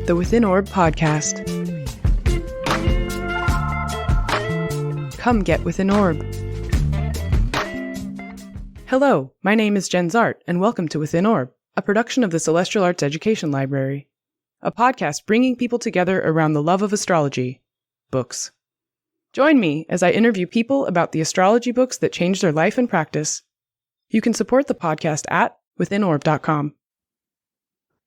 the Within Orb podcast. Come get Within Orb. Hello, my name is Jenn Zahrt, and welcome to Within Orb, a production of the Celestial Arts Education Library, a podcast bringing people together around the love of astrology, books. Join me as I interview people about the astrology books that changed their life and practice. You can support the podcast at withinorb.com.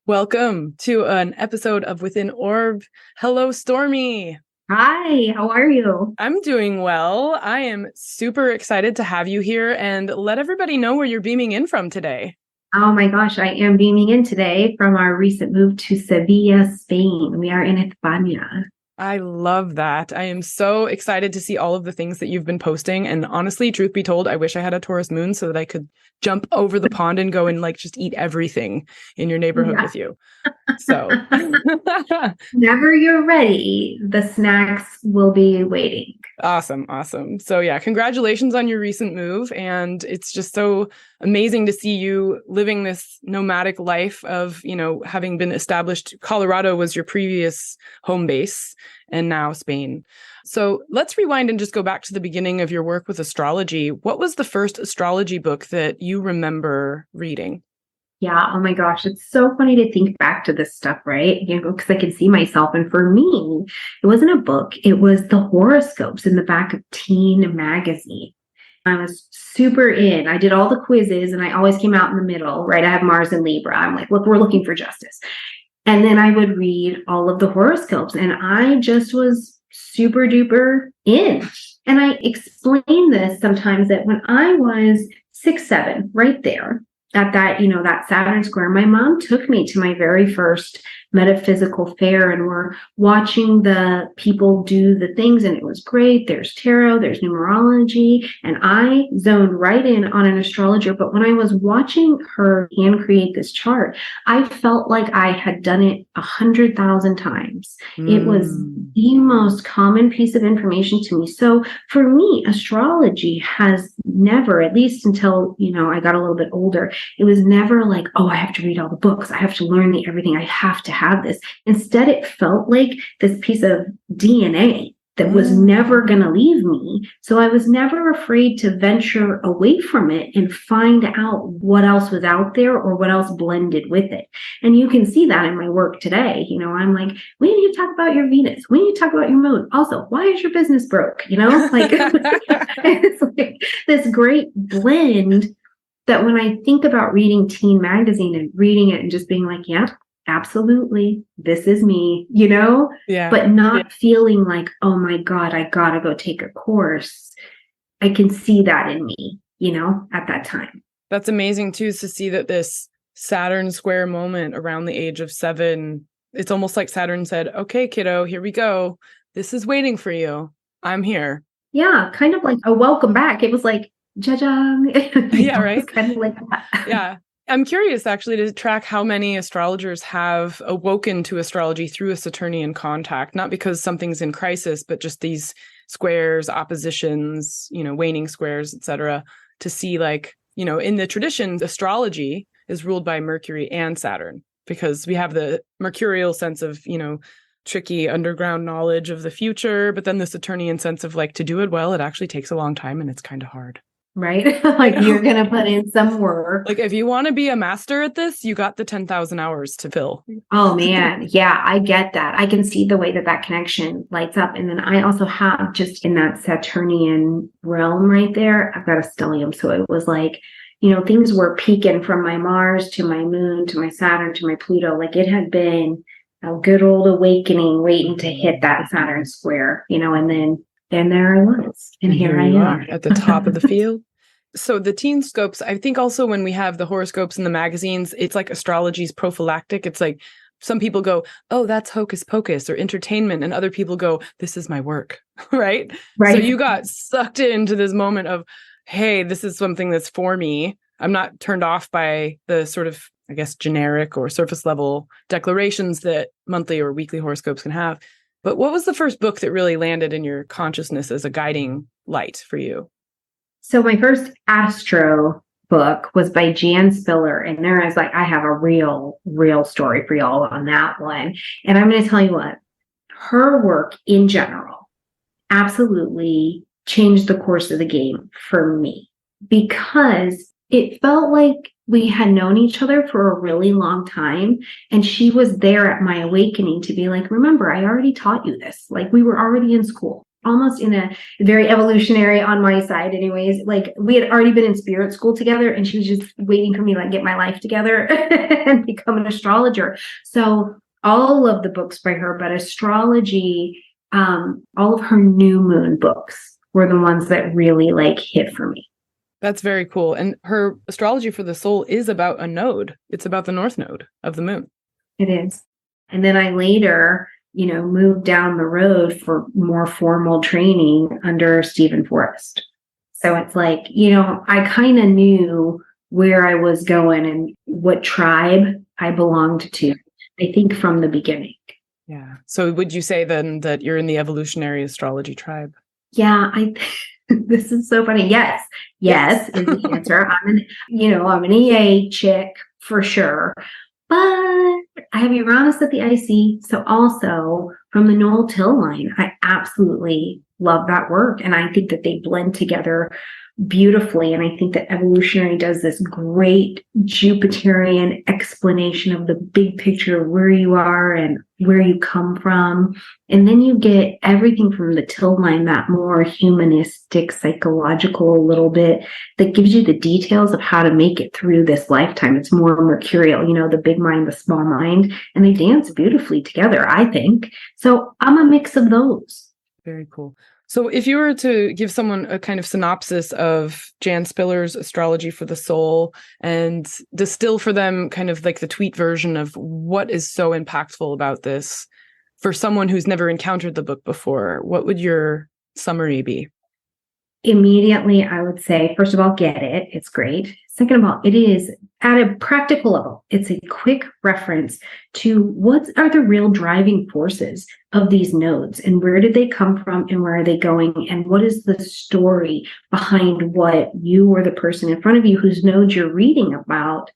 Welcome to an episode of Within Orb. Hello, Stormie. Hi, how are you? I'm doing well. I am super excited to have you here and let everybody know where you're beaming in from today. Oh my gosh, I am beaming in today from our recent move to Sevilla, Spain. We are in España. I love that. I am so excited to see all of the things that you've been posting. And honestly, truth be told, I wish I had a Taurus moon so that I could jump over the pond and go and just eat everything in your neighborhood with you. So whenever you're ready, the snacks will be waiting. Awesome. So yeah, congratulations on your recent move. And it's just so amazing to see you living this nomadic life of, having been established. Colorado was your previous home base and now Spain. So let's rewind and just go back to the beginning of your work with astrology. What was the first astrology book that you remember reading? Yeah. Oh my gosh. It's so funny to think back to this stuff, right? Because I can see myself. And for me, it wasn't a book. It was the horoscopes in the back of Teen magazine. I was super in. I did all the quizzes and I always came out in the middle, right? I have Mars and Libra. I'm like, look, we're looking for justice. And then I would read all of the horoscopes and I just was super duper in. And I explain this sometimes that when I was 6, 7, right there, at that, that Saturn square, my mom took me to my very first metaphysical fair and we're watching the people do the things and it was great. There's tarot, there's numerology, and I zoned right in on an astrologer. But when I was watching her hand create this chart, I felt like I had done it 100,000 times. It was the most common piece of information to me. So for me, astrology has never, at least until, I got a little bit older, it was never like, oh, I have to read all the books. I have to learn everything. I have to have this. Instead, it felt like this piece of DNA that was never going to leave me. So I was never afraid to venture away from it and find out what else was out there or what else blended with it. And you can see that in my work today. I'm like, we need to talk about your Venus. We need to talk about your moon. Also, why is your business broke? It's like this great blend that when I think about reading Teen magazine and reading it and just being like, yeah, absolutely, this is me, but not feeling like, oh my God, I gotta go take a course. I can see that in me, at that time. That's amazing too, to see that this Saturn square moment around the age of 7, it's almost like Saturn said, okay, kiddo, here we go. This is waiting for you. I'm here. Yeah, kind of like a welcome back. It was like, ja-jang. Yeah, right. Kind of like that. Yeah. I'm curious actually to track how many astrologers have awoken to astrology through a Saturnian contact, not because something's in crisis, but just these squares, oppositions, waning squares, etc. to see in the tradition, astrology is ruled by Mercury and Saturn because we have the mercurial sense of, tricky underground knowledge of the future, but then the Saturnian sense of to do it well, it actually takes a long time and it's kind of hard. Right? You're going to put in some work. If you want to be a master at this, you got the 10,000 hours to fill. Oh man. Yeah, I get that. I can see the way that connection lights up. And then I also have just in that Saturnian realm right there, I've got a stellium. So it was like, things were peaking from my Mars to my moon, to my Saturn, to my Pluto. It had been a good old awakening waiting to hit that Saturn square, and then there I was. And here I am at the top of the field. So the teen scopes, I think also when we have the horoscopes in the magazines, it's like astrology's prophylactic. It's like some people go, oh, that's hocus pocus or entertainment. And other people go, this is my work, right? So you got sucked into this moment of, hey, this is something that's for me. I'm not turned off by the sort of, I guess, generic or surface level declarations that monthly or weekly horoscopes can have. But what was the first book that really landed in your consciousness as a guiding light for you? So my first astro book was by Jan Spiller. And there is like, I have a real story for y'all on that one. And I'm going to tell you what, her work in general absolutely changed the course of the game for me, because it felt like we had known each other for a really long time. And she was there at my awakening to be like, remember, I already taught you this. Like, we were already in school, almost in a very evolutionary on my side anyways. Like, we had already been in spirit school together, and she was just waiting for me to like get my life together and become an astrologer. So all of the books by her, but astrology, all of her new moon books were the ones that really like hit for me. That's very cool. And her astrology for the soul is about a node. It's about the north node of the moon. It is. And then I later, moved down the road for more formal training under Steven Forrest. So it's like, I kind of knew where I was going and what tribe I belonged to, I think, from the beginning. Yeah. So would you say then that you're in the evolutionary astrology tribe? Yeah, this is so funny. Yes is the answer. I'm an EA chick for sure, but I have Uranus at the IC. So also from the Noel Till line, I absolutely love that work. And I think that they blend together beautifully. And I think that evolutionary does this great Jupiterian explanation of the big picture of where you are and where you come from. And then you get everything from the Till line, that more humanistic, psychological a little bit, that gives you the details of how to make it through this lifetime. It's more mercurial, the big mind, the small mind, and they dance beautifully together, I think. So I'm a mix of those. Very cool. So if you were to give someone a kind of synopsis of Jan Spiller's astrology for the soul and distill for them kind of like the tweet version of what is so impactful about this for someone who's never encountered the book before, what would your summary be? Immediately, I would say, first of all, get it. It's great. Second of all, it is at a practical level. It's a quick reference to what are the real driving forces of these nodes and where did they come from and where are they going? And what is the story behind what you or the person in front of you whose nodes you're reading about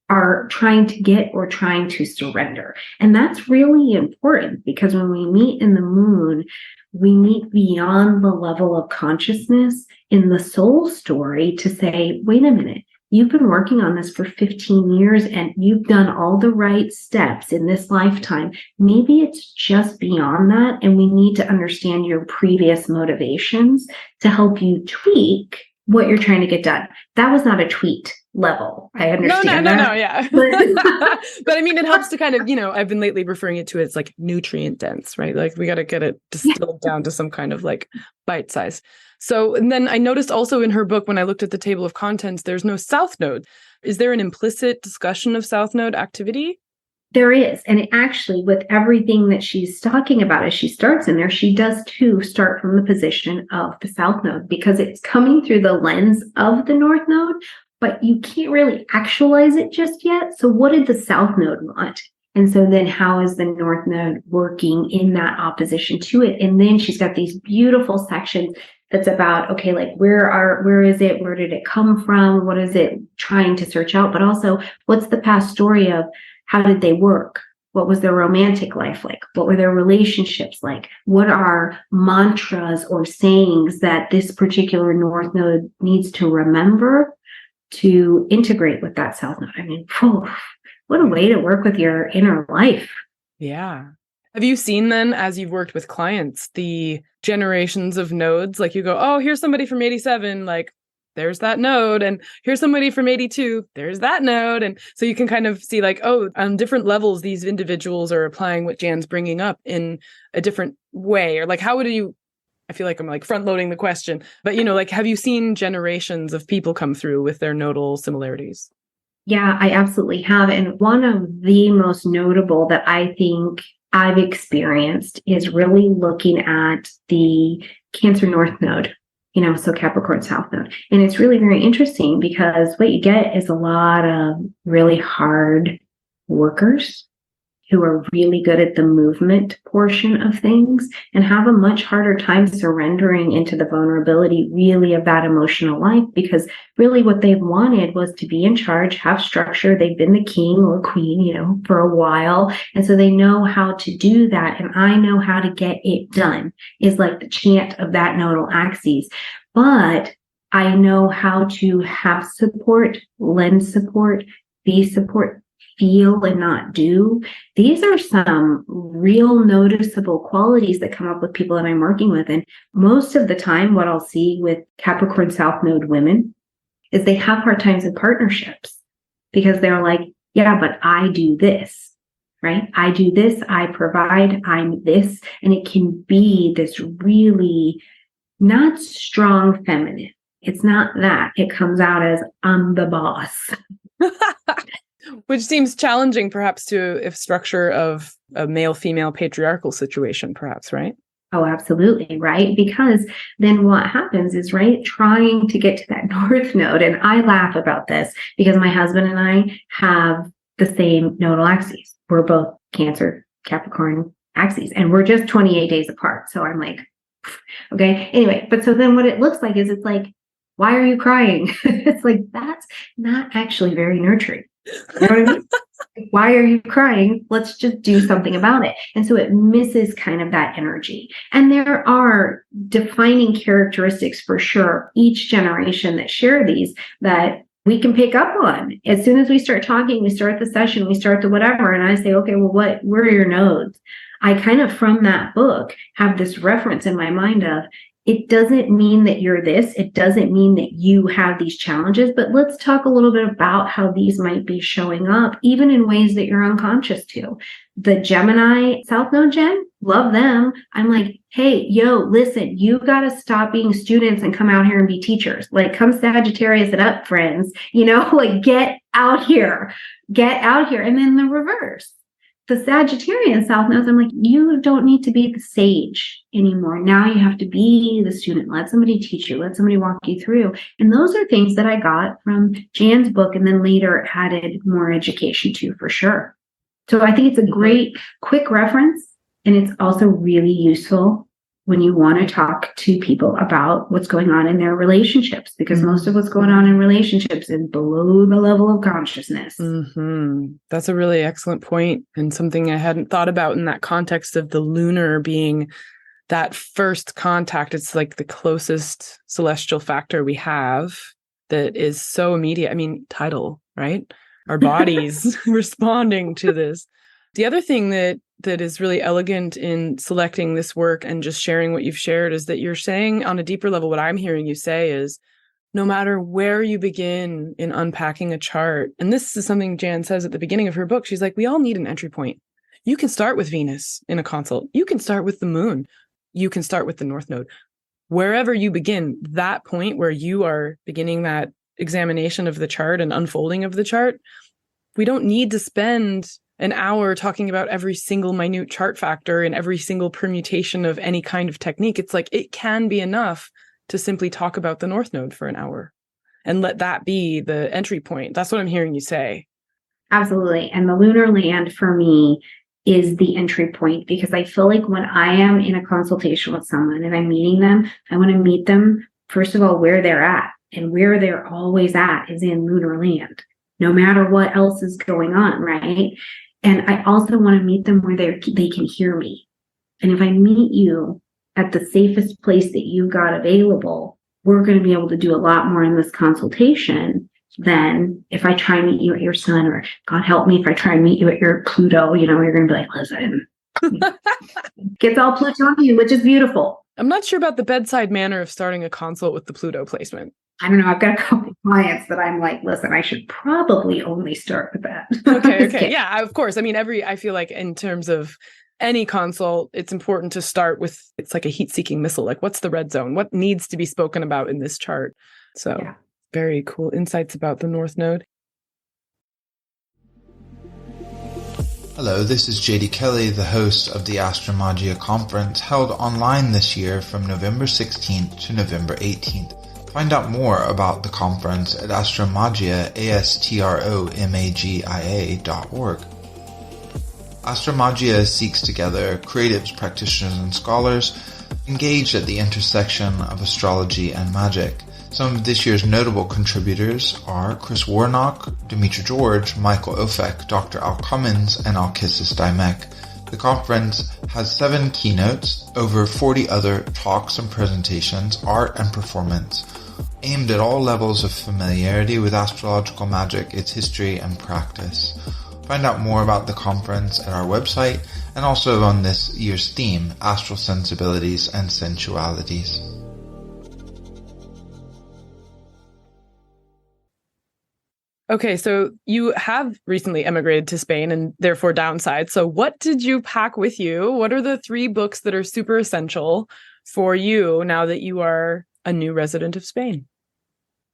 are trying to get or trying to surrender. And that's really important, because when we meet in the moon, we meet beyond the level of consciousness in the soul story to say, wait a minute, you've been working on this for 15 years and you've done all the right steps in this lifetime. Maybe it's just beyond that, and we need to understand your previous motivations to help you tweak what you're trying to get done. That was not a tweet level. I understand. No, yeah. But I mean, it helps to kind of, I've been lately referring it to as like nutrient dense, right? Like we got to get it distilled down to some kind of like bite size. So, and then I noticed also in her book, when I looked at the table of contents, there's no South Node. Is there an implicit discussion of South Node activity? There is. And actually, with everything that she's talking about as she starts in there, she does too start from the position of the South Node, because it's coming through the lens of the North Node, but you can't really actualize it just yet. So what did the South Node want? And so then how is the North Node working in that opposition to it? And then she's got these beautiful sections that's about, okay, like where is it? Where did it come from? What is it trying to search out? But also, what's the past story of how did they work? What was their romantic life like? What were their relationships like? What are mantras or sayings that this particular North Node needs to remember to integrate with that South Node? I mean, what a way to work with your inner life. Yeah. Have you seen then, as you've worked with clients, the generations of nodes? Like you go, oh, here's somebody from 87, like there's that node. And here's somebody from 82, there's that node. And so you can kind of see like, oh, on different levels, these individuals are applying what Jan's bringing up in a different way. Or like, how would you, I feel like I'm like front loading the question, but like, have you seen generations of people come through with their nodal similarities? Yeah, I absolutely have. And one of the most notable that I think I've experienced is really looking at the Cancer North Node, so Capricorn South Node. And it's really very interesting because what you get is a lot of really hard workers who are really good at the movement portion of things and have a much harder time surrendering into the vulnerability really of that emotional life, because really what they've wanted was to be in charge, have structure. They've been the king or queen, for a while. And so they know how to do that. And I know how to get it done is like the chant of that nodal axis. But I know how to have support, lend support, be support, feel and not do. These are some real noticeable qualities that come up with people that I'm working with. And most of the time, what I'll see with Capricorn South Node women is they have hard times in partnerships because they're like, yeah, but I do this, right? I do this, I provide, I'm this. And it can be this really not strong feminine. It's not that. It comes out as I'm the boss. Which seems challenging, perhaps, to a structure of a male-female patriarchal situation, perhaps, right? Oh, absolutely, right? Because then what happens is, right, trying to get to that North Node, and I laugh about this because my husband and I have the same nodal axes. We're both Cancer, Capricorn axes, and we're just 28 days apart. So I'm like, okay. Anyway, but so then what it looks like is it's like, why are you crying? It's like, that's not actually very nurturing. You know what I mean? Why are you crying? Let's just do something about it. And so it misses kind of that energy. And there are defining characteristics for sure, each generation that share these that we can pick up on. As soon as we start talking, we start the session, we start the whatever. And I say, okay, well, where are your nodes? I kind of, from that book, have this reference in my mind of, it doesn't mean that you're this. It doesn't mean that you have these challenges, but let's talk a little bit about how these might be showing up, even in ways that you're unconscious to. The Gemini South Node, Jen, love them. I'm like, hey, listen, you got to stop being students and come out here and be teachers. Like, come Sagittarius it up, friends, like get out here. And then the reverse. The Sagittarian South Nodes, I'm like, you don't need to be the sage anymore. Now you have to be the student. Let somebody teach you. Let somebody walk you through. And those are things that I got from Jan's book and then later added more education to, for sure. So I think it's a great quick reference. And it's also really useful when you want to talk to people about what's going on in their relationships, because most of what's going on in relationships is below the level of consciousness. Mm-hmm. That's a really excellent point, and something I hadn't thought about in that context of the lunar being that first contact. It's like the closest celestial factor we have that is so immediate. I mean, tidal, right? Our bodies responding to this. The other thing that is really elegant in selecting this work and just sharing what you've shared is that you're saying on a deeper level, what I'm hearing you say is, no matter where you begin in unpacking a chart, and this is something Jan says at the beginning of her book, she's like, we all need an entry point. You can start with Venus in a consult. You can start with the moon. You can start with the North Node. Wherever you begin, that point where you are beginning that examination of the chart and unfolding of the chart, we don't need to spend an hour talking about every single minute chart factor and every single permutation of any kind of technique. It's like, it can be enough to simply talk about the North Node for an hour and let that be the entry point. That's what I'm hearing you say. Absolutely. And the Lunar-Land for me is the entry point, because I feel like when I am in a consultation with someone and I'm meeting them, I want to meet them, first of all, where they're at. And where they're always at is in Lunar-Land, no matter what else is going on, right? And I also want to meet them where they can hear me. And if I meet you at the safest place that you got available, we're going to be able to do a lot more in this consultation than if I try and meet you at your sun, or God help me, if I try and meet you at your Pluto, you're going to be like, listen, gets all Plutonian, which is beautiful. I'm not sure about the bedside manner of starting a consult with the Pluto placement. I don't know. I've got a couple of clients that I'm like, listen, I should probably only start with that. Okay. Yeah, of course. I mean, I feel like in terms of any consult, it's important to start with, it's like a heat-seeking missile. Like, what's the red zone? What needs to be spoken about in this chart? So yeah. Very cool insights about the North Node. Hello, this is JD Kelley, the host of the AstroMagia Conference, held online this year from November 16th to November 18th. Find out more about the conference at astromagia.org. AstroMagia seeks together creatives, practitioners, and scholars engaged at the intersection of astrology and magic. Some of this year's notable contributors are Chris Warnock, Demetra George, Michael Ofek, Dr. Al Cummins, and Alkissis Dymek. The conference has 7 keynotes, over 40 other talks and presentations, art and performance, aimed at all levels of familiarity with astrological magic, its history and practice. Find out more about the conference at our website and also on this year's theme, Astral Sensibilities and Sensualities. Okay, so you have recently emigrated to Spain and therefore downside. So what did you pack with you? What are the 3 books that are super essential for you now that you are a new resident of Spain?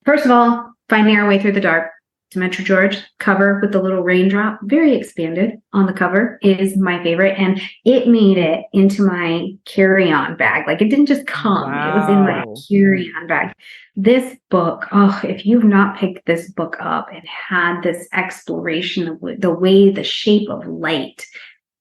First of all, Finding Our Way Through the Dark. Demetra George cover with the little raindrop, very expanded on the cover, is my favorite. And it made it into my carry-on bag. Like, it didn't just come. Wow. It was in my carry-on bag. This book, if you've not picked this book up and had this exploration of the way the shape of light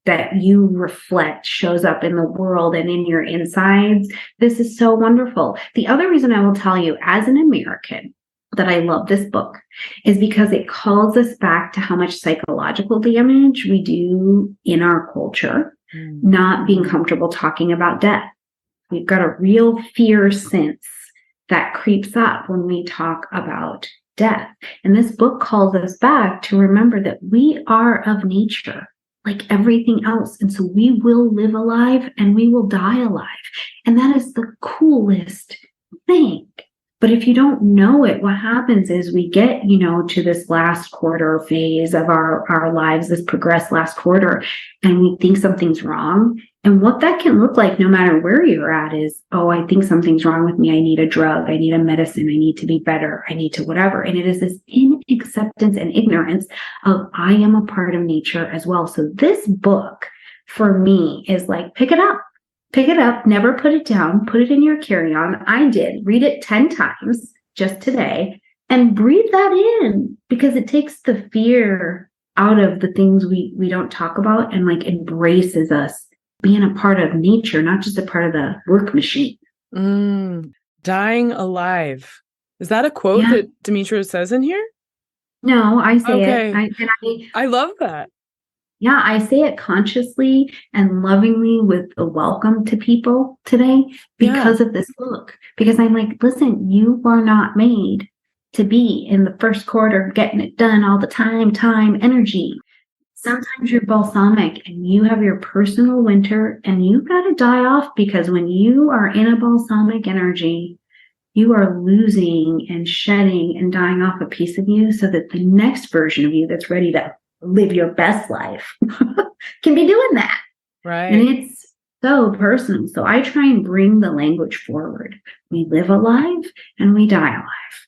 that you reflect shows up in the world and in your insides, this is so wonderful. The other reason I will tell you, as an American, that I love this book is because it calls us back to how much psychological damage we do in our culture, not being comfortable talking about death. We've got a real fear sense that creeps up when we talk about death. And this book calls us back to remember that we are of nature, like everything else. And so we will live alive and we will die alive. And that is the coolest thing. But if you don't know it, what happens is we get, to this last quarter phase of our lives, this progressed last quarter, and we think something's wrong. And what that can look like, no matter where you're at, is, I think something's wrong with me. I need a drug. I need a medicine. I need to be better. I need to whatever. And it is this inacceptance and ignorance of I am a part of nature as well. So this book for me is like, pick it up. Pick it up, never put it down, put it in your carry-on. I did. Read it 10 times just today and breathe that in, because it takes the fear out of the things we don't talk about and like embraces us being a part of nature, not just a part of the work machine. Dying alive. Is that a quote that Demetra says in here? No, I say it. I love that. Yeah, I say it consciously and lovingly with a welcome to people today because of this book. Because I'm like, listen, you are not made to be in the first quarter getting it done all the time, energy. Sometimes you're balsamic and you have your personal winter and you've got to die off, because when you are in a balsamic energy, you are losing and shedding and dying off a piece of you so that the next version of you that's ready to live your best life can be doing that. Right. And it's so personal. So I try and bring the language forward. We live alive and we die alive.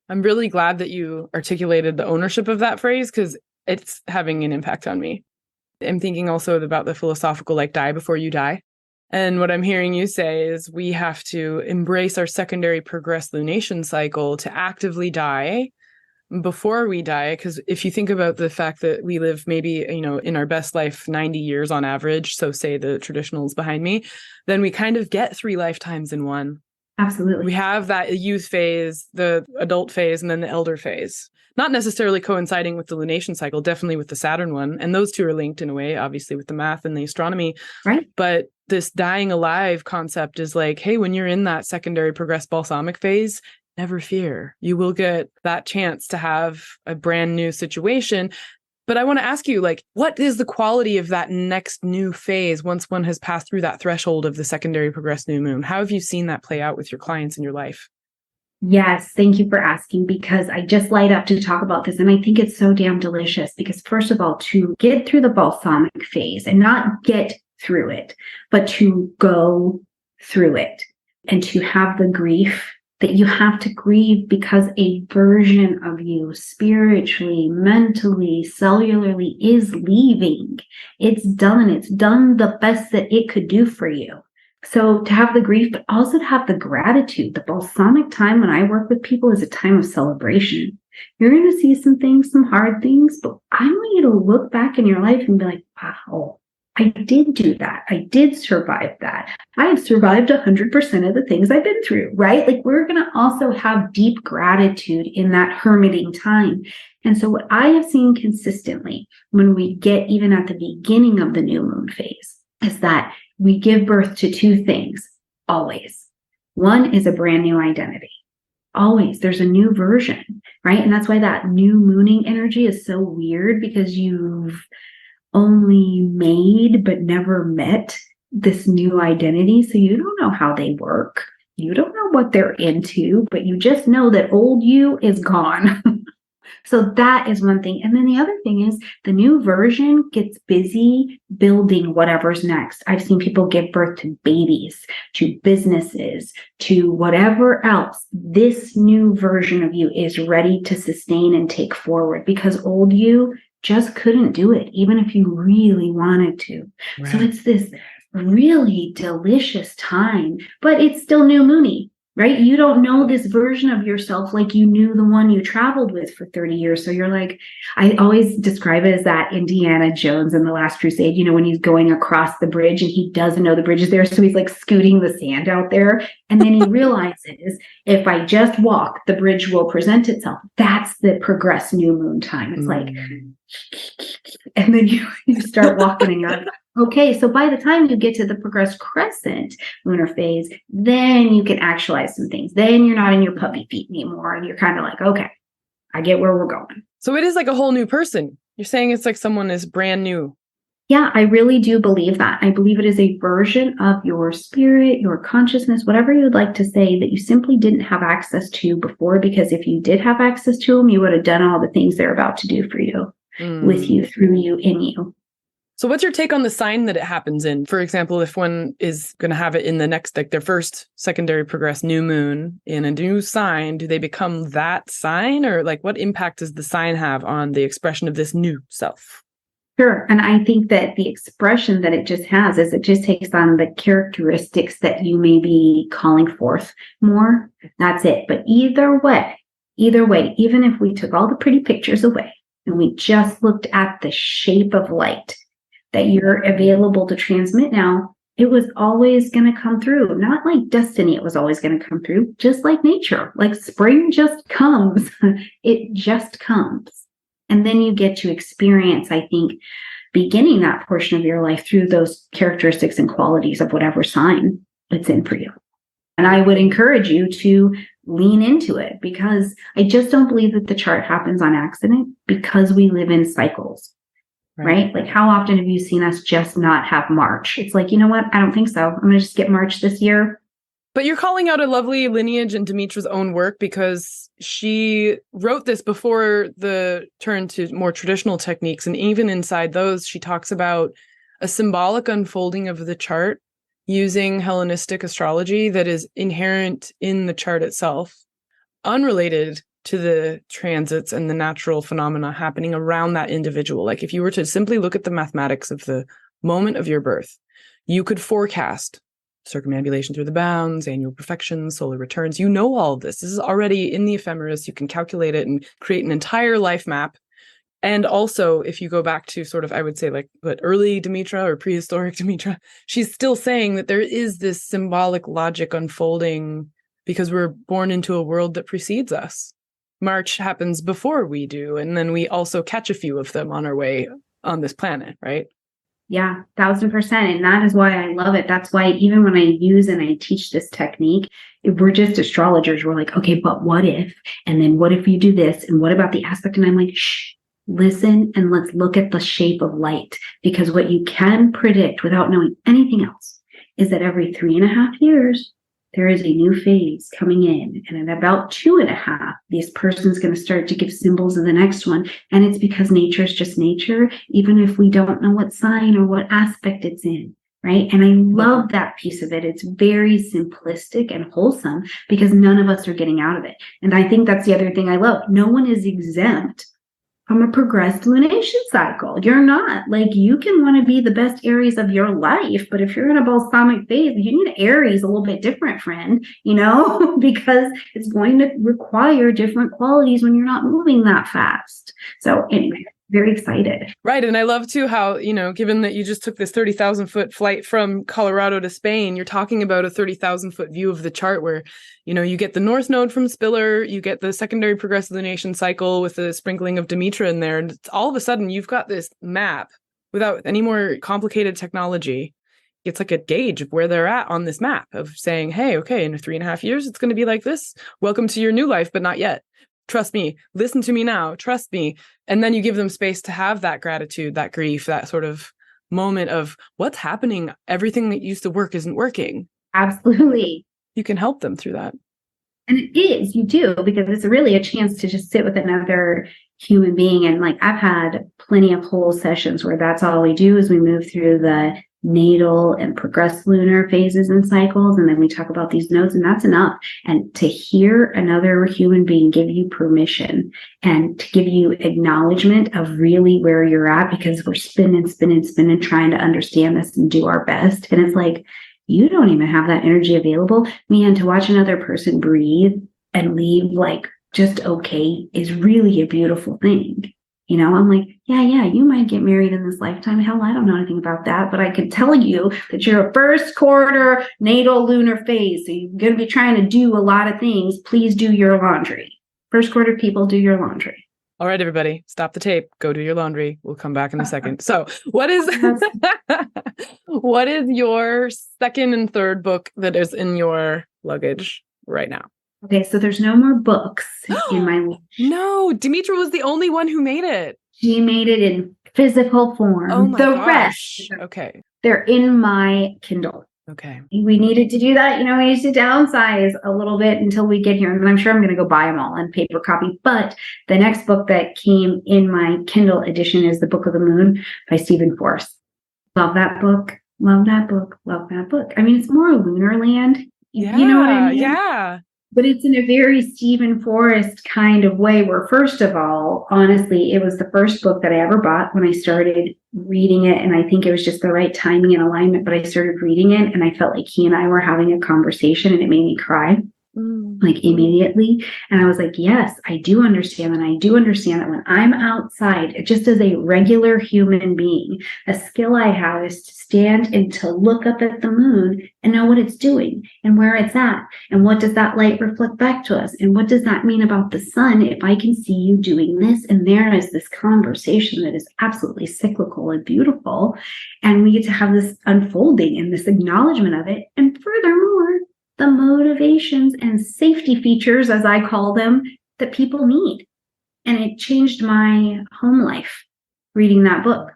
I'm really glad that you articulated the ownership of that phrase, because it's having an impact on me. I'm thinking also about the philosophical, like, die before you die. And what I'm hearing you say is we have to embrace our secondary progressed lunation cycle to actively die before we die. Because if you think about the fact that we live maybe, in our best life, 90 years on average, so say the traditionals behind me, then we kind of get 3 lifetimes in one. Absolutely. We have that youth phase, the adult phase, and then the elder phase. Not necessarily coinciding with the lunation cycle, definitely with the Saturn one. And those two are linked in a way, obviously, with the math and the astronomy. Right. But this dying alive concept is like, hey, when you're in that secondary progressed balsamic phase, never fear. You will get that chance to have a brand new situation. But I want to ask you, like, what is the quality of that next new phase once one has passed through that threshold of the secondary progressed new moon? How have you seen that play out with your clients in your life? Yes, thank you for asking, because I just light up to talk about this. And I think it's so damn delicious because, first of all, to get through the balsamic phase and not get through it, but to go through it and to have the grief that you have to grieve because a version of you spiritually, mentally, cellularly is leaving. It's done. It's done the best that it could do for you. So to have the grief, but also to have the gratitude. The balsamic time when I work with people is a time of celebration. You're going to see some things, some hard things, but I want you to look back in your life and be like, wow, I did do that. I did survive that. I have survived 100% of the things I've been through, right? Like we're going to also have deep gratitude in that hermiting time. And so what I have seen consistently when we get even at the beginning of the new moon phase is that we give birth to two things always. One is a brand new identity. Always there's a new version, right? And that's why that new mooning energy is so weird, because you've only made but never met this new identity. So you don't know how they work. You don't know what they're into, but you just know that old you is gone. So that is one thing. And then the other thing is the new version gets busy building whatever's next. I've seen people give birth to babies, to businesses, to whatever else. This new version of you is ready to sustain and take forward, because old you just couldn't do it, even if you really wanted to. Right. So it's this really delicious time, but it's still new moony. Right? You don't know this version of yourself like you knew the one you traveled with for 30 years. So you're like, I always describe it as that Indiana Jones in The Last Crusade, you know, when he's going across the bridge and he doesn't know the bridge is there. So he's like scooting the sand out there. And then he realizes, if I just walk, the bridge will present itself. That's the progressed new moon time. It's like, and then you start walking and you're like, okay, so by the time you get to the progressed crescent lunar phase, then you can actualize some things. Then you're not in your puppy feet anymore. And you're kind of like, okay, I get where we're going. So it is like a whole new person. You're saying it's like someone is brand new. Yeah, I really do believe that. I believe it is a version of your spirit, your consciousness, whatever you'd like to say, that you simply didn't have access to before. Because if you did have access to them, you would have done all the things they're about to do for you, with you, through you, in you. So what's your take on the sign that it happens in? For example, if one is going to have it in the next, like their first secondary progressed new moon in a new sign, do they become that sign? Or like what impact does the sign have on the expression of this new self? Sure. And I think that the expression that it just has is it just takes on the characteristics that you may be calling forth more. That's it. But either way, even if we took all the pretty pictures away and we just looked at the shape of light that you're available to transmit now, it was always going to come through. Not like destiny, it was always going to come through, just like nature. Like spring just comes. It just comes. And then you get to experience, I think, beginning that portion of your life through those characteristics and qualities of whatever sign it's in for you. And I would encourage you to lean into it, because I just don't believe that the chart happens on accident, because we live in cycles. Right? Like how often have you seen us just not have March? It's like, you know what? I don't think so. I'm going to just get March this year. But you're calling out a lovely lineage in Demetra's own work, because she wrote this before the turn to more traditional techniques. And even inside those, she talks about a symbolic unfolding of the chart using Hellenistic astrology that is inherent in the chart itself, unrelated to the transits and the natural phenomena happening around that individual. Like if you were to simply look at the mathematics of the moment of your birth, you could forecast circumambulation through the bounds, annual perfections, solar returns. You know all of this. This is already in the ephemeris. You can calculate it and create an entire life map. And also, if you go back to sort of, I would say like what early Demetra or prehistoric Demetra, she's still saying that there is this symbolic logic unfolding because we're born into a world that precedes us. March happens before we do, and then we also catch a few of them on our way on this planet, right? Yeah, 1000%. And that is why I love it. That's why even when I use and I teach this technique, we're just astrologers. We're like, okay, but what if? And then what if you do this? And what about the aspect? And I'm like, shh, listen, and let's look at the shape of light. Because what you can predict without knowing anything else is that every 3.5 years, there is a new phase coming in. And in about 2.5, this person's going to start to give symbols of the next one. And it's because nature is just nature, even if we don't know what sign or what aspect it's in, right? And I love that piece of it. It's very simplistic and wholesome because none of us are getting out of it. And I think that's the other thing I love. No one is exempt from a progressed lunation cycle. You're not. Like, you can want to be the best Aries of your life, but if you're in a balsamic phase, you need Aries a little bit different, friend, you know, because it's going to require different qualities when you're not moving that fast. So anyway, very excited. Right. And I love too how, given that you just took this 30,000 foot flight from Colorado to Spain, you're talking about a 30,000 foot view of the chart where, you get the North Node from Spiller, you get the secondary progressive lunation cycle with a sprinkling of Demetra in there. And all of a sudden you've got this map without any more complicated technology. It's like a gauge of where they're at on this map of saying, hey, okay, in 3.5 years, it's going to be like this. Welcome to your new life, but not yet. Trust me, listen to me now, trust me. And then you give them space to have that gratitude, that grief, that sort of moment of what's happening. Everything that used to work isn't working. Absolutely. You can help them through that. And it is, you do, because it's really a chance to just sit with another human being. And like, I've had plenty of whole sessions where that's all we do is we move through the natal and progressed lunar phases and cycles. And then we talk about these nodes, and that's enough. And to hear another human being give you permission and to give you acknowledgement of really where you're at, because we're spinning, trying to understand this and do our best. And it's like, you don't even have that energy available. Man, to watch another person breathe and leave like just okay is really a beautiful thing. I'm like, yeah, you might get married in this lifetime. Hell, I don't know anything about that, but I can tell you that you're a first quarter natal lunar phase. So you're going to be trying to do a lot of things. Please do your laundry. First quarter people, do your laundry. All right, everybody, stop the tape. Go do your laundry. We'll come back in a second. So what is your second and third book that is in your luggage right now? Okay, so there's no more books in my life. No, Demetra was the only one who made it. She made it in physical form. Oh my gosh. Rest, okay, they're in my Kindle. Okay. We needed to do that. We need to downsize a little bit until we get here. And I'm sure I'm going to go buy them all in paper copy. But the next book that came in my Kindle edition is The Book of the Moon by Steven Forrest. Love that book. Love that book. Love that book. I mean, it's more Lunar-Land. Yeah, you know what I mean? Yeah. But it's in a very Steven Forrest kind of way where, first of all, honestly, it was the first book that I ever bought when I started reading it. And I think it was just the right timing and alignment. But I started reading it and I felt like he and I were having a conversation and it made me cry. Like immediately. And I was like, yes, I do understand. And I do understand that when I'm outside, just as a regular human being, a skill I have is to stand and to look up at the moon and know what it's doing and where it's at. And what does that light reflect back to us? And what does that mean about the sun? If I can see you doing this, and there is this conversation that is absolutely cyclical and beautiful. And we get to have this unfolding and this acknowledgement of it. And furthermore, the motivations and safety features, as I call them, that people need. And it changed my home life, reading that book,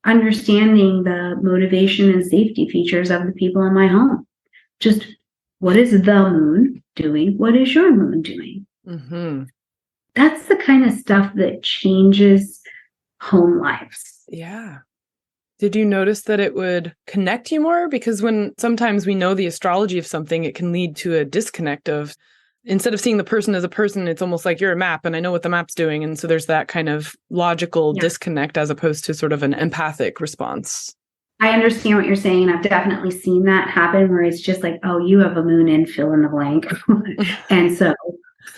understanding the motivation and safety features of the people in my home. Just what is the moon doing? What is your moon doing? Mm-hmm. That's the kind of stuff that changes home lives. Yeah. Did you notice that it would connect you more? Because when sometimes we know the astrology of something, it can lead to a disconnect of, instead of seeing the person as a person, it's almost like you're a map and I know what the map's doing. And so there's that kind of logical disconnect as opposed to sort of an empathic response. I understand what you're saying. I've definitely seen that happen where it's just like, oh, you have a moon in, fill in the blank. And so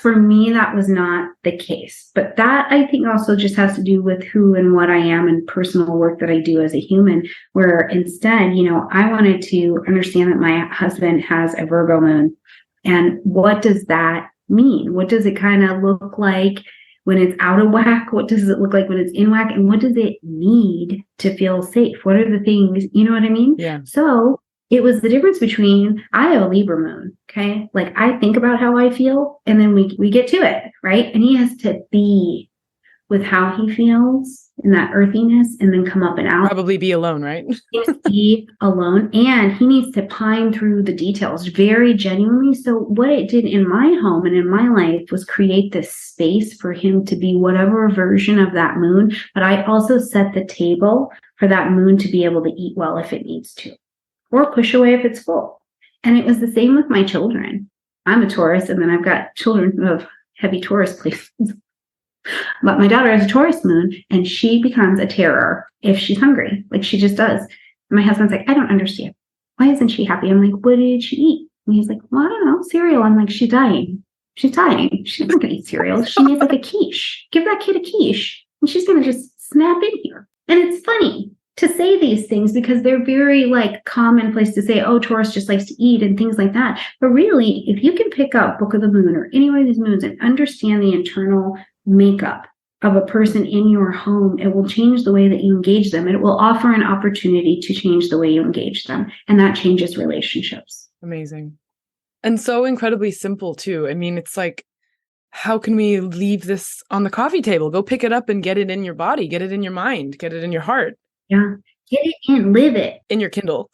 for me, that was not the case. But that, I think, also just has to do with who and what I am and personal work that I do as a human, where instead, I wanted to understand that my husband has a Virgo moon. And what does that mean? What does it kind of look like when it's out of whack? What does it look like when it's in whack? And what does it need to feel safe? What are the things, you know what I mean? Yeah. So it was the difference between, I have a Libra moon, okay? Like I think about how I feel and then we get to it, right? And he has to be with how he feels in that earthiness and then come up and out. Probably be alone, right? He needs to be alone and he needs to pine through the details very genuinely. So what it did in my home and in my life was create this space for him to be whatever version of that moon. But I also set the table for that moon to be able to eat well if it needs to, or push away if it's full. And it was the same with my children. I'm a Taurus, and then I've got children who have heavy Taurus placements. But my daughter has a Taurus moon, and she becomes a terror if she's hungry. Like she just does. And my husband's like, I don't understand. Why isn't she happy? I'm like, what did she eat? And he's like, well, I don't know, cereal. I'm like, she's dying. She's dying. She's not going to eat cereal. She needs like a quiche. Give that kid a quiche. And she's going to just snap in here. And it's funny to say these things because they're very like commonplace to say, oh, Taurus just likes to eat and things like that. But really, if you can pick up Book of the Moon or any one of these moons and understand the internal makeup of a person in your home, it will change the way that you engage them. It will offer an opportunity to change the way you engage them. And that changes relationships. Amazing. And so incredibly simple too. I mean, it's like, how can we leave this on the coffee table? Go pick it up and get it in your body, get it in your mind, get it in your heart. Yeah. Get it in, live it. In your Kindle.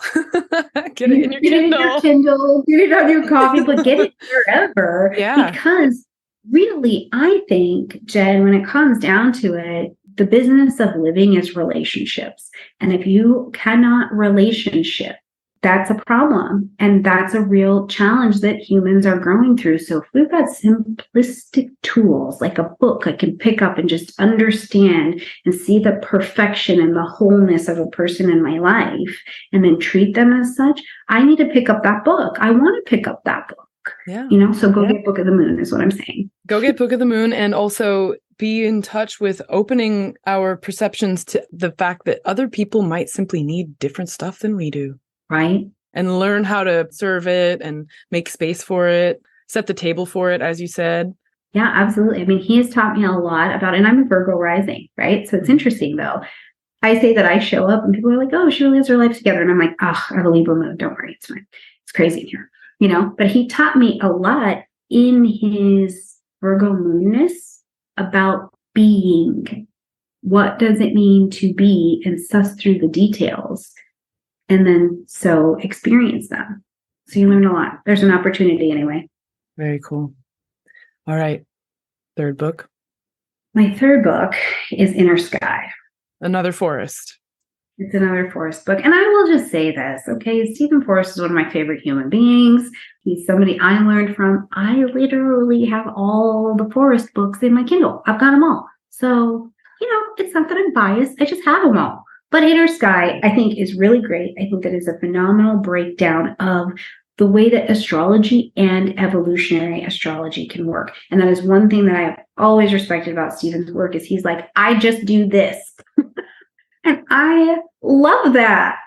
Get it in your Kindle. Get it in your Kindle, get it on your coffee, but get it wherever. Yeah. Because really, I think, Jen, when it comes down to it, the business of living is relationships. And if you cannot relationship, that's a problem. And that's a real challenge that humans are growing through. So if we've got simplistic tools like a book I can pick up and just understand and see the perfection and the wholeness of a person in my life and then treat them as such, I need to pick up that book. I want to pick up that book. Yeah. So go get Book of the Moon is what I'm saying. Go get Book of the Moon, and also be in touch with opening our perceptions to the fact that other people might simply need different stuff than we do. Right. And learn how to serve it and make space for it, set the table for it, as you said. Yeah, absolutely. I mean, he has taught me a lot about, and I'm a Virgo rising, right? So it's interesting though. I say that I show up and people are like, oh, she really has her life together. And I'm like, oh, I have a Libra moon. Don't worry. It's fine. It's crazy in here, but he taught me a lot in his Virgo moonness about being. What does it mean to be, and suss through the details? And then so experience them. So you learn a lot. There's an opportunity anyway. Very cool. All right. Third book. My third book is Inner Sky. Another Forrest. It's another Forrest book. And I will just say this, okay? Steven Forrest is one of my favorite human beings. He's somebody I learned from. I literally have all the Forrest books in my Kindle. I've got them all. So, it's not that I'm biased. I just have them all. But Inner Sky, I think, is really great. I think that is a phenomenal breakdown of the way that astrology and evolutionary astrology can work. And that is one thing that I have always respected about Steven's work is he's like, I just do this. And I love that.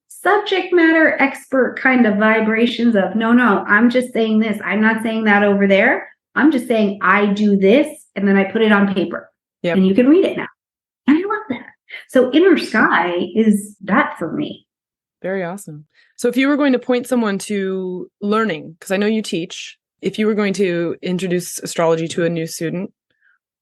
Subject matter expert kind of vibrations of, no, I'm just saying this. I'm not saying that over there. I'm just saying I do this, and then I put it on paper. Yep. And you can read it now. And I love that. So Inner Sky is that for me. Very awesome. So if you were going to point someone to learning, because I know you teach, if you were going to introduce astrology to a new student,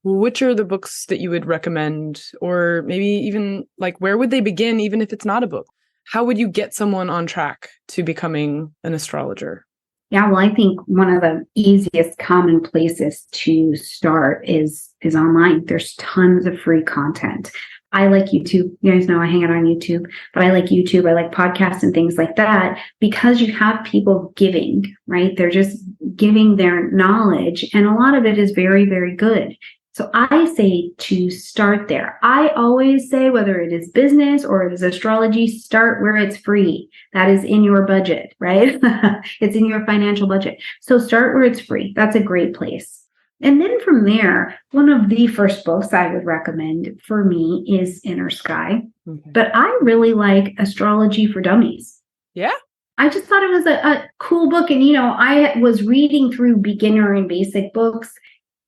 which are the books that you would recommend? Or maybe even like, where would they begin, even if it's not a book? How would you get someone on track to becoming an astrologer? Yeah, well, I think one of the easiest common places to start is online. There's tons of free content. I like YouTube. You guys know I hang out on YouTube, but I like YouTube. I like podcasts and things like that because you have people giving, right? They're just giving their knowledge, and a lot of it is very, very good. So I say to start there. I always say, whether it is business or it is astrology, start where it's free. That is in your budget, right? It's in your financial budget. So start where it's free. That's a great place. And then from there, one of the first books I would recommend for me is Inner Sky. Okay. But I really like Astrology for Dummies. Yeah. I just thought it was a cool book. And, I was reading through beginner and basic books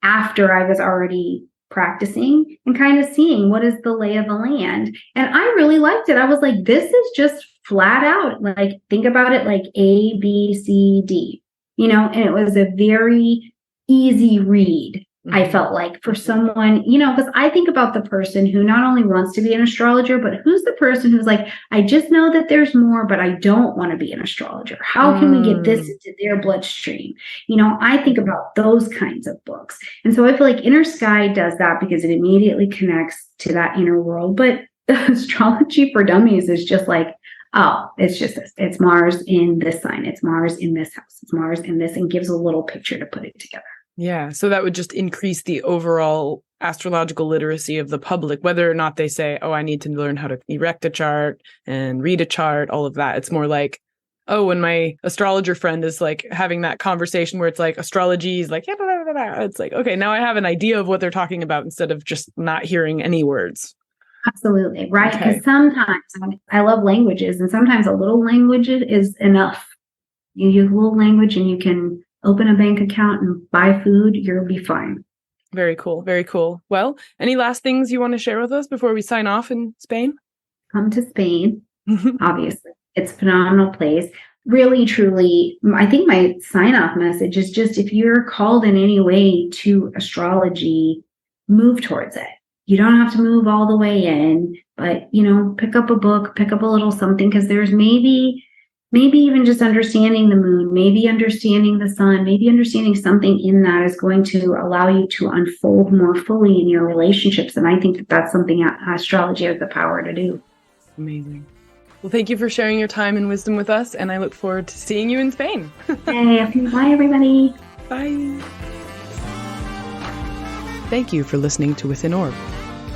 after I was already practicing and kind of seeing what is the lay of the land. And I really liked it. I was like, this is just flat out, like, think about it like A, B, C, D, and it was a very easy read. Mm-hmm. I felt like for someone, because I think about the person who not only wants to be an astrologer, but who's the person who's like, I just know that there's more, but I don't want to be an astrologer. How can we get this into their bloodstream? I think about those kinds of books. And so I feel like Inner Sky does that because it immediately connects to that inner world. But Astrology for Dummies is just like, oh, it's just this. It's Mars in this sign. It's Mars in this house. It's Mars in this, and gives a little picture to put it together. Yeah. So that would just increase the overall astrological literacy of the public, whether or not they say, oh, I need to learn how to erect a chart and read a chart, all of that. It's more like, oh, when my astrologer friend is like having that conversation where it's like astrology is like, yeah, blah, blah, blah, blah. It's like, okay, now I have an idea of what they're talking about instead of just not hearing any words. Absolutely. Right. Because Okay. sometimes I love languages, and sometimes a little language is enough. You use a little language and you can open a bank account and buy food, you'll be fine. Very cool. Very cool. Well, any last things you want to share with us before we sign off in Spain? Come to Spain, obviously. It's a phenomenal place. Really, truly, I think my sign-off message is just if you're called in any way to astrology, move towards it. You don't have to move all the way in, but, pick up a book, pick up a little something, because there's maybe even just understanding the moon, maybe understanding the sun, maybe understanding something in that is going to allow you to unfold more fully in your relationships. And I think that that's something astrology has the power to do. Amazing. Well, thank you for sharing your time and wisdom with us, and I look forward to seeing you in Spain. Hey, bye, everybody. Bye. Thank you for listening to Within Orb.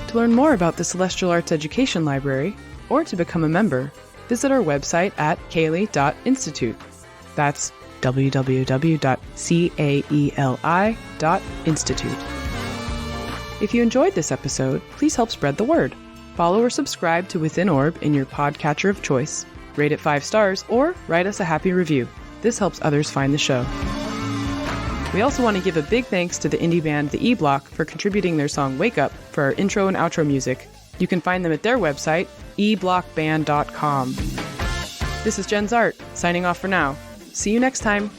To learn more about the Celestial Arts Education Library, or to become a member, visit our website at CAELi.institute. That's www.caeli.institute. If you enjoyed this episode, please help spread the word. Follow or subscribe to Within Orb in your podcatcher of choice, rate it 5 stars, or write us a happy review. This helps others find the show. We also want to give a big thanks to the indie band The E-Block for contributing their song Wake Up for our intro and outro music. You can find them at their website, eblockband.com. This is Jenn Zahrt, signing off for now. See you next time.